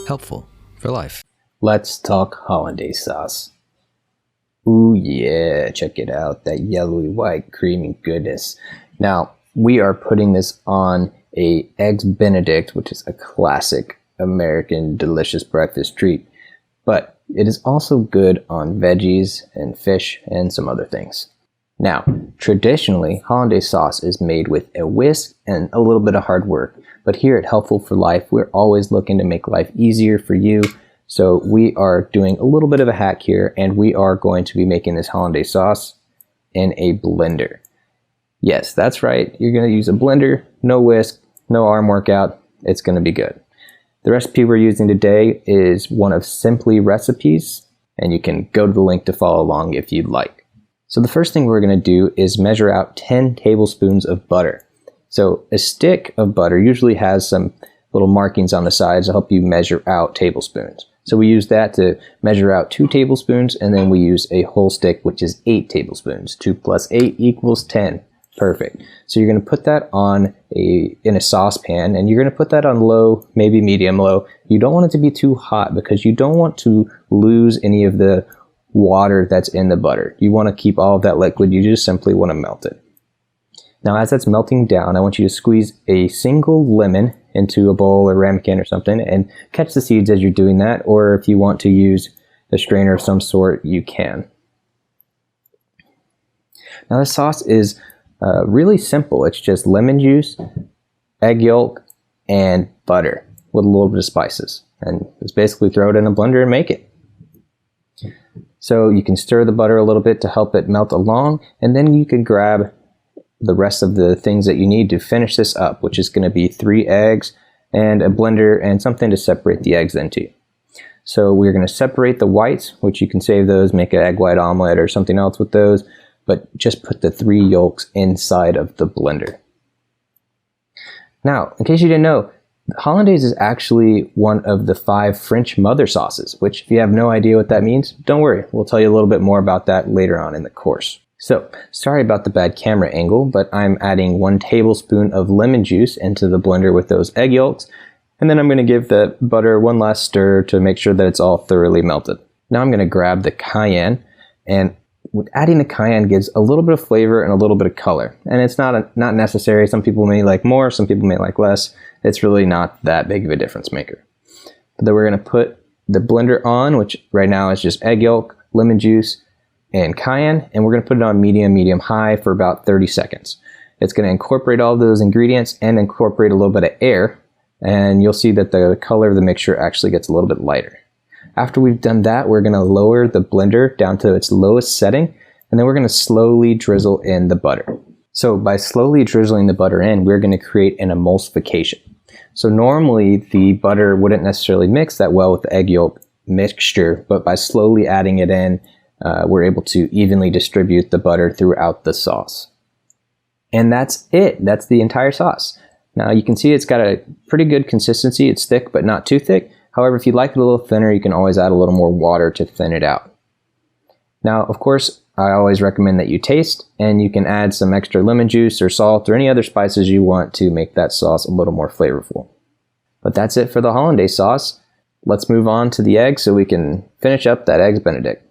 Helpful for life. Let's talk hollandaise sauce. Ooh yeah, check it out, that yellowy white creamy goodness. Now, we are putting this on a Eggs Benedict, which is a classic American delicious breakfast treat. But it is also good on veggies and fish and some other things. Now, traditionally, hollandaise sauce is made with a whisk and a little bit of hard work. But here at Helpful for Life, we're always looking to make life easier for you. So we are doing a little bit of a hack here, and we are going to be making this hollandaise sauce in a blender. Yes, that's right. You're going to use a blender, no whisk, no arm workout. It's going to be good. The recipe we're using today is one of Simply Recipes, and you can go to the link to follow along if you'd like. So the first thing we're going to do is measure out 10 tablespoons of butter. So a stick of butter usually has some little markings on the sides to help you measure out tablespoons. So we use that to measure out 2 tablespoons, and then we use a whole stick, which is 8 tablespoons. 2 plus 8 equals 10. Perfect. So you're going to put that in a saucepan, and you're going to put that on low, maybe medium low. You don't want it to be too hot because you don't want to lose any of the water that's in the butter. You want to keep all of that liquid. You just simply want to melt it. Now, as that's melting down, I want you to squeeze a single lemon into a bowl or ramekin or something and catch the seeds as you're doing that, or if you want to use a strainer of some sort, you can. Now, the sauce is really simple. It's just lemon juice, egg yolk, and butter with a little bit of spices. And just basically throw it in a blender and make it. So you can stir the butter a little bit to help it melt along, and then you can grab the rest of the things that you need to finish this up, which is going to be 3 eggs and a blender and something to separate the eggs into. So we're going to separate the whites, which you can save those, make an egg white omelet or something else with those, but just put the 3 yolks inside of the blender. Now, in case you didn't know, hollandaise is actually one of the 5 French mother sauces, which if you have no idea what that means, don't worry. We'll tell you a little bit more about that later on in the course. So, sorry about the bad camera angle, but I'm adding 1 tablespoon of lemon juice into the blender with those egg yolks, and then I'm going to give the butter one last stir to make sure that it's all thoroughly melted. Now I'm going to grab the cayenne, and adding the cayenne gives a little bit of flavor and a little bit of color, and it's not necessary. Some people may like more, some people may like less. It's really not that big of a difference maker. But then we're going to put the blender on, which right now is just egg yolk, lemon juice, and cayenne, and we're going to put it on medium high for about 30 seconds. It's going to incorporate all of those ingredients and incorporate a little bit of air, and you'll see that the color of the mixture actually gets a little bit lighter. After we've done that, we're going to lower the blender down to its lowest setting, and then we're going to slowly drizzle in the butter. So by slowly drizzling the butter in, we're going to create an emulsification. So normally the butter wouldn't necessarily mix that well with the egg yolk mixture, but by slowly adding it in, we're able to evenly distribute the butter throughout the sauce. And that's it. That's the entire sauce. Now you can see it's got a pretty good consistency. It's thick, but not too thick. However, if you'd like it a little thinner, you can always add a little more water to thin it out. Now, of course, I always recommend that you taste, and you can add some extra lemon juice or salt or any other spices you want to make that sauce a little more flavorful. But that's it for the hollandaise sauce. Let's move on to the eggs so we can finish up that Eggs Benedict.